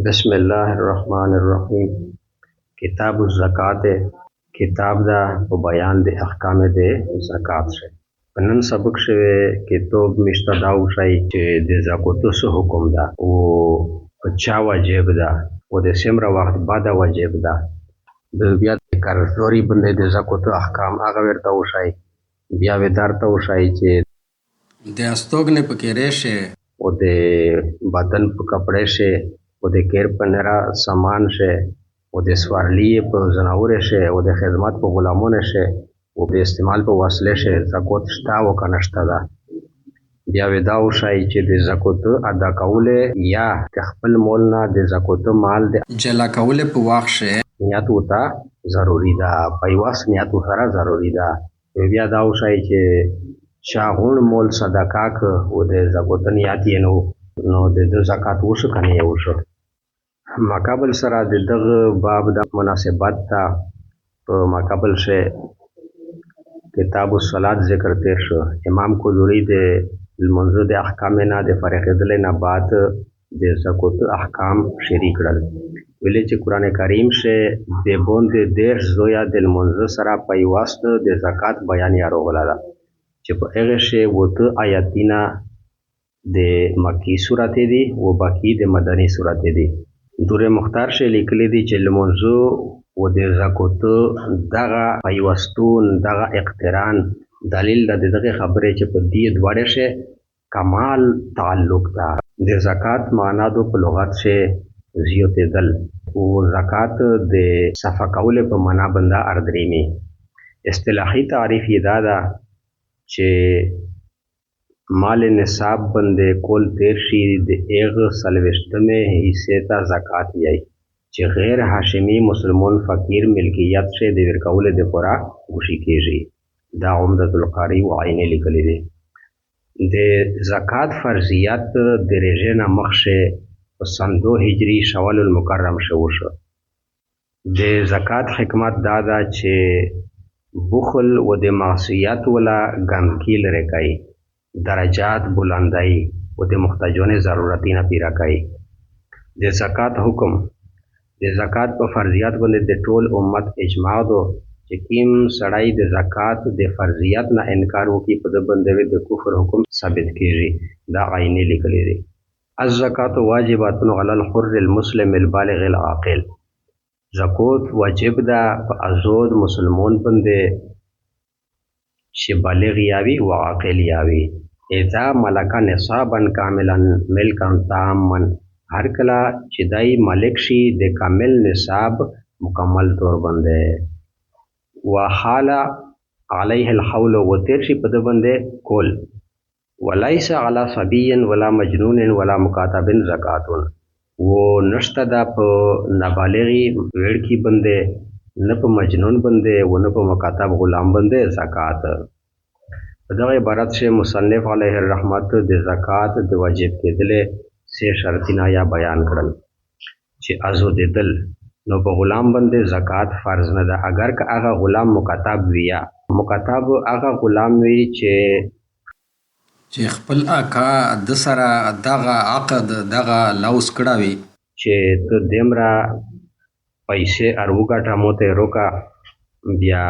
بسم الله الرحمن الرحیم. کتاب الزکات کتاب دا په بیان د احکام د زکات شه. په نن سبق شوی کتاب مشته دا وشي چې د زکاتو څه حکم ده او په چا واجب ده او د سمره وخت بعد واجب ده. د بیا د کارزوري باندې د زکاتو احکام هغه ورته وشي. بیا ودارته وشي چې د استوګنې په کې ریشه او د بدن په کپڑے شه او د کیر په نرا سامان شه او د سوارلی په زناور شه او د خدمت په غلامونه شه او د استعمال په وسیله شه زکات شته او کنه شته ده. بیا ودا وشي چې د زکات ادا کوله یا خپل مول نه د زکات مال د جلا کوله په واخ شه نیت وتا ضروری ده. پیواس نیت سره ضروری ده. بیا دا وشي چې شاغون مول صدقه که او د زکات نیت یې نو د زکات وشو کنه یې وشو. مقابل سره د دغه باب د مناسبت ته په مقابل شه کتاب الصلات ذکر تیر شو. امام قذوری د المنذ د احکام نه د فرقېدل نه بعد د زکات احکام شریک کړل. ویلې چې قران کریم شه د بوند دیر زویا د المنذ سره پیوست د زکات بیان یا روغلا چې په هغه شه وته آیاتینا د مکی سورته دي او باقی د مدنی سورته دي. دوره مختار شه لیکلي دي چې المنذ او د زکات دغه پیوستون دغه اقتران دلیل د دغه خبره چې په دې دواړه شه کمال تعلق ده. د زکات معنا د په لغت شه زیوت دل او زکات د صفا کوله په معنا بنده اردریمی. اصطلاحي تعریف یې دا ده چې مال نصاب بندے کول تیر شي د ایغ سلوشتمه حصے تا زکات یای چې غیر هاشمی مسلمان فقیر ملکیت شه د ورکول د پورا غوشي کیږي. دا عمدۃ القاری و عین لیکلی دی. د زکات فرضیت د رژنه مخشه سندو هجری شوال المکرم شو شو. د زکات حکمت دادا چې بخل و د معصیت ولا گندگی لري کوي، درجات بلندائی و د محتاجون ضرورتی نه پیرا کوي. د زکات حکم د زکات په فرضیات باندې د ټول امت اجماع دو چې کیم سړی د زکات د فرضیات نه انکار وکړي په د باندې د کفر حکم ثابت کیږي. دا عیني لیکلی دی. الزکات واجبات علی الحر المسلم البالغ العاقل. زکات واجب ده په ازود مسلمان باندې چې بالغ یاوي او عاقل یاوي. اذا ملکا نصابا کاملا ملکا تاما، هر کله چې دای مالک شي د کامل نصاب مکمل طور باندې وحال علیه الحول و تیر شي په د باندې کول. وليس على صبي ولا مجنون ولا مکاتب زکاتون، و نشته دا په نابالغي وړکی باندې نه په مجنون باندې و نه په مکاتب غلام باندې زکات. په دغه عبارت شه مصنف علیه الرحمت د زکات د واجب کېدل سه شرطونه یا بیان کړل چې ازو دل نو په غلام باندې زکات فرض نه ده اگر که هغه غلام مکاتب ویا. مکاتب هغه غلام وی چې خپل اکا د سره دغه عقد دغه لوس کړاوي چې ته دمرا پیسې اروګه موته روکا بیا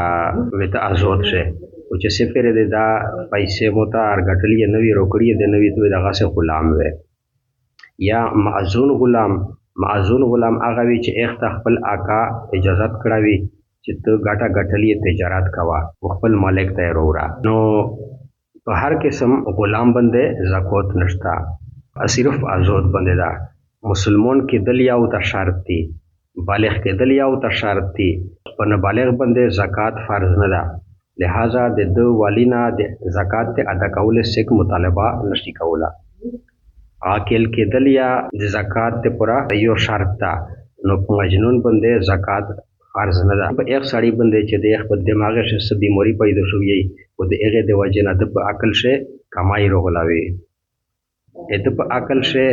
وته آزاد شه او چې سفر دې دا پیسې موته ارګټلې نوې روکړې د نوې ته دغه سه غلام وې. یا معزون غلام هغه وی چې اخت خپل اکا اجازه کړاوي چې ته ګټه ګټلې تجارت کوا خپل مالک ته وروړه. نو په هر قسم غلام باندې زکات نشتا، صرف آزاد باندې دا. مسلمان کې دل یاو ته شرط دي، بالغ کې دل یاو ته شرط دي. په نابالغ باندې زکات فرض نه ده، لہذا د دو والینا د زکات ته ادا کول سیک مطالبه نشي کوله. عاقل کې دل یا د زکات ته پورا یو شرط ده. نو په مجنون باندې زکات فرض نه ده. په یک سړی باندې چې د خپل دماغ شه بیماری پیدا شوی او د هغه د وجه نه د په عقل شه کمای روغلاوي. د په عقل شه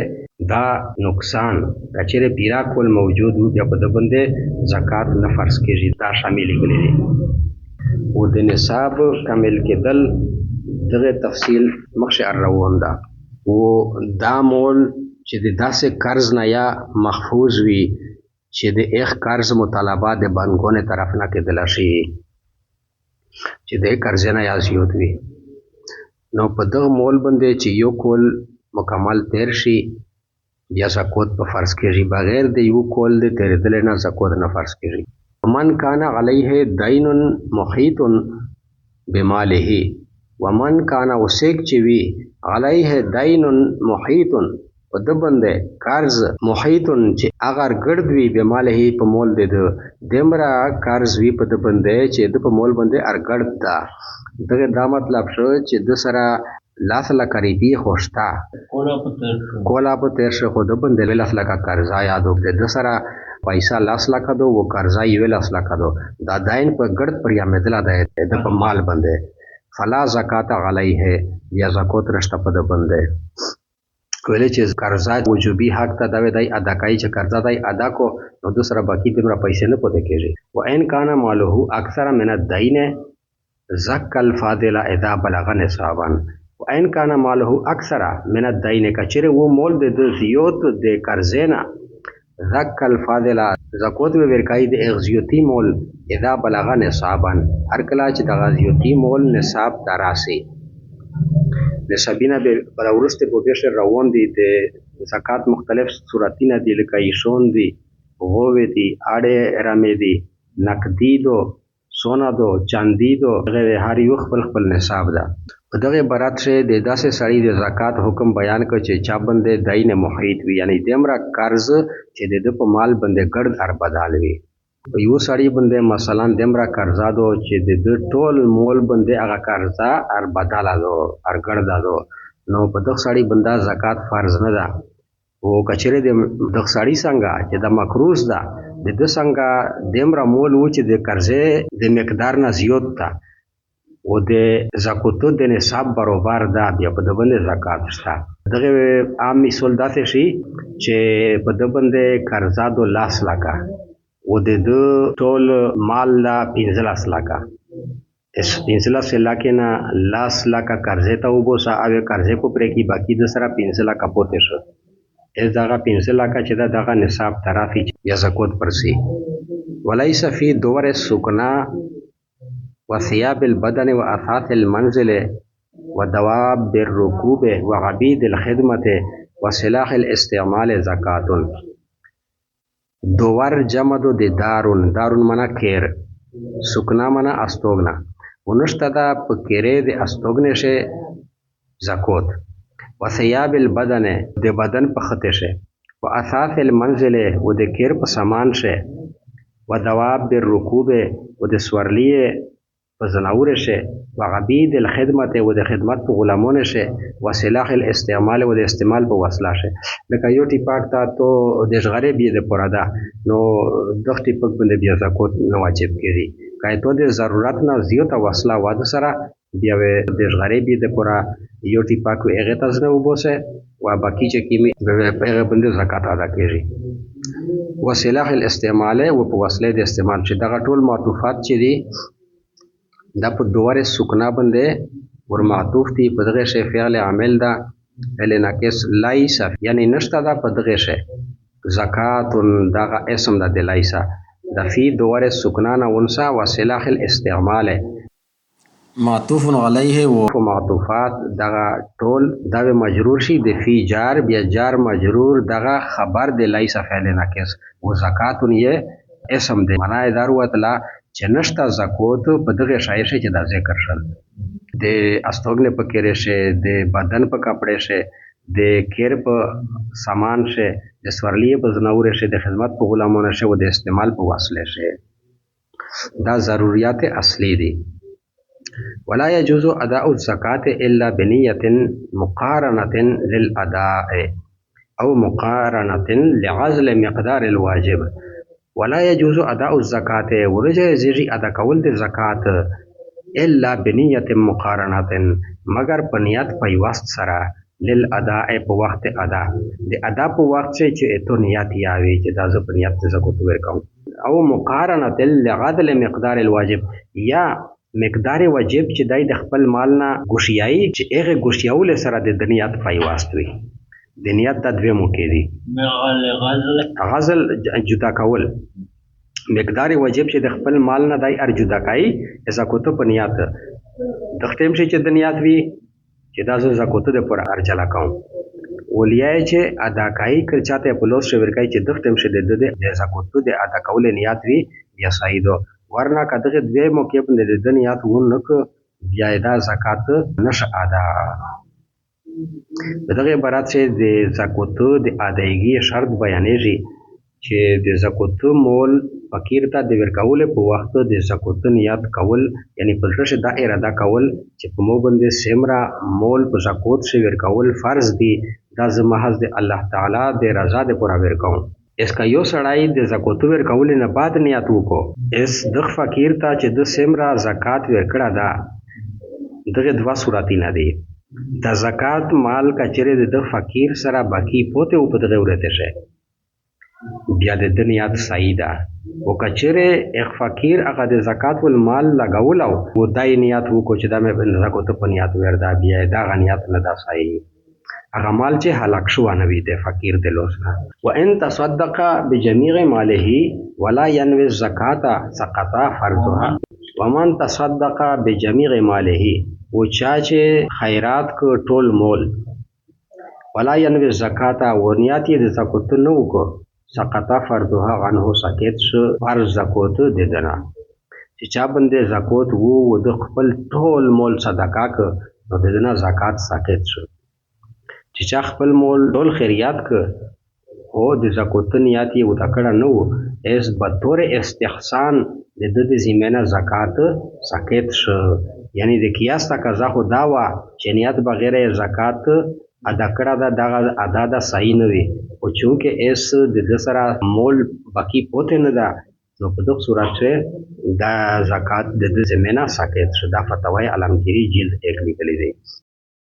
دا نقصان کچره پیرا کول موجود وي بیا په د باندې زکات نه فرض کیږي. دا شامل کړي دي. او د نصاب کامل کېدل دغه تفصیل مخشه روان ده. و دا مول چې د داسې قرض نه یا محفوظ وي چې د هغ قرض مطالبه د بانکونو طرف نه کېدلی شي چې د قرض نه یا زیات وي. نو په دغه مول باندې چې یو کول مکمل تیر شي بیا زکات په فرض کېږي، بغیر د یو کول د تېرېدلو نه زکات نه فرض کېږي. من کان علیه دین محیط بماله ومن کان اوسیک چې وي علیه دین محیط په ده باندې قرض محیط چې اگر ګرد وي بماله په مول د دمره قرض وي په ده باندې چې د په مول باندې ارګرد ده. دغه دا مطلب شو چې د سره لاس لکه ریبي خوشتا کولا په تیر شو خو د باندې لاس لکه قرضا یادو د سره پیسہ لاس لکه دو و قرضا یو لاس لکه دو دا داین په ګرد پر یا مدلا ده د په مال باندې فلا زکات علیه یا زکات رشته په د باندې ویلې چې قرضا وجوبي حق ته دا دای ادا کوي چې قرضا دای ادا کو نو د سره باقی دمر پیسې نه پته کېږي. و ان کان ماله اکثر من الدین زک الفاضل اذا بلغ نصابا و ان کان ماله اکثر من الدین کچره و مول د زیوت د قرضینا زک الفاضل زکات به ورکای د اغزیوتی مول اذا بلغ نصابا هر کله چې د غزیوتی مول نصاب دراسي نصابینه به ورسته په بشر روان دي د زکات مختلف صورتونه دي لکه ایشون دي غوې دي اړه رمې دي نقدی دو سونا دو چاندی دو غیر هر یو خپل خپل نصاب ده. په دغه برات شه د داسې سړی د زکات حکم بیان کړ چې چا باندې دین محیط وي یعنی دمره قرض چې د په مال باندې ګرد ار بدل وي. په یو سړی باندې مثلا دمره قرضا دو چې د ټول مول باندې هغه قرضا ار بدل دو ار ګرد دو نو په دغه سړی باندې زکات فرض نه ده. او کچره د دغه سړی څنګه چې د مقروض ده د څنګه دمره مول و چې د قرضې د مقدار نه زیات ده او د زکاتو د نصاب برابر ده بیا په د باندې زکات شته. دغه عام اصول داسې شي چې په د باندې قرضا دو لاس لکه او د ټول مال لا 15 لکه 15 لکه نه لاس لکه قرضې ته وبوسه او قرضې کو پرې کی باقی د سره 15 لکه پوتې شو از دغه 15 لکه چې دغه نصاب طرفي یا زکات پرسي. وليس في دور السكنى وثياب البدن وأثاث المنزل ودواب الركوب وعبيد الخدمة وسلاح الاستعمال زکات. دوور جمع دو د دارون منا کیر سکنا منا استوگنا ونشتا دا پا کیره د استوگنه شه زکات. و ثياب البدن د بدن په خطه شه و اثاث المنزل و د کیر په سامان شه و دواب بالركوب و د سورلیه په زناور شه و عبید الخدمت و د خدمت په غلامون شه و سلاح الاستعمال و د استعمال په وسله شه. لکه یو ټیپاک تا تو د ژغره بیا د پرادا نو دغه ټیپاک باندې بیا زکات نه واجب کړي کای ته د ضرورت نه زیاته وسله واده سره بیا د ژغره بیا د پورا یو ټیپاک هغه تاسو نه وبوسه و باقی چې کیمه په هغه باندې زکات ادا کړي. و سلاح الاستعمال و په وسله د استعمال چې دغه ټول معطوفات چې دي دا په دوره سکنا باندې ور معطوف دي په دغه شی فعل عامل دا الناقص لایس یعنی نشته دا په دغه شی زکات دغه اسم د لایسا د فی دوره سکنا نه ونسا و سلاح الاستعمال معطوف علیه و معطوفات دغه ټول دا مجرور شي د فی جار بیا جار مجرور دغه خبر د لایسا فعل ناقص و زکات یې اسم د معنی دار وتلا چې نشته زکات په دغه شای شي چې دا ذکر شل د استوګنه په کېره شه د بدن په کپڑے شه د کیر په سامان شه د سورلیه په زناور شه د خدمت په غلامونه شه او د استعمال په وسیله شه دا ضرورت اصلي دي. ولا يجوز اداء الزکات الا بنیه مقارنه للاداء او مقارنه لعزل مقدار الواجب. ولا يجوز اداء الزکات ورجه زیږي ادا کول د زکات الا بنیه مقارنه مگر په نیت پیوست سره للاداء په وخت ادا د ادا په وخت چې ته نیت یاوي چې دا ز په نیت زکات ورکوم او مقارنه لعدل مقدار الواجب یا مقدار واجب چې دای د خپل مال نه ګوشیای چې هغه ګوشیول سره د نیت پیوست وي د نیت د دوه موقع دي. غزل جدا کول مقدار واجب چې د خپل مال نه دای ار جدا کای زکات په نیت د ختم شي چې د نیت وی چې دا زکات د پر ارجلا کوم ولیای چې ادا کای کړ چاته په لوس شویر کای چې د ختم شي د زکات د ادا کول نیت وی بیا صحیح ورنه کداغه دوه موقع په د نیت ونک بیا دا زکات نش ادا دغه عبارت چې د زکات د ادایګي شرط بیانېږي چې د زکات مول فقیر ته د ورکول په وخت د زکات نیت کول یعنی په لرشه د اراده کول چې په مو باندې سمرا مول په زکات شي ورکول فرض دي دا زمحض د الله تعالی د رضا د پورا ورکوم اس کا یو سړی د زکات ورکول نه بعد نیت وکړو اس د فقیر ته چې د سمرا زکات ورکړه دا دغه دوا صورتونه دي د زکات مال کچره د فقیر سره باقی پوته او په دغه ورته شي بیا د دنیات صحیح ده او کچره اخ فقیر هغه د زکات ول مال لګول او دای نیت وکړو چې دا مې زکات په نیت وردا بیا دا غنیت نه ده صحیح هغه مال چې هلاک شو نه وي د فقیر د لوسه و ان تصدق بجميع ماله ولا ينوي الزکات سقط فرضها ومن تصدق بجميع ماله او چا چې خیرات کو ټول مول ولا ينوي الزکات و نیت د زکات نه وکړو سقط فرضها عنه سقط شو فرض زکات د دنا چې چا باندې زکات وو د خپل ټول مول صدقه ک نو د دنا زکات سقط شو چې چا خپل مول ټول خیرات ک او د زکات نیت یې وتکړه نو اس بطور استحسان د د زمینه زکات سقط شو یعنی د قیاس تقاضا خو دا وا چې نیت بغیر زکات ادا کړه دا دغه ادا دا صحیح نه وي او چونکه اس د سره مول باقی پوته نه ده نو په دغه صورت کې دا زکات د زمینه ساکت شو دا فتاوی علمگیری جلد 1 لیکلی دی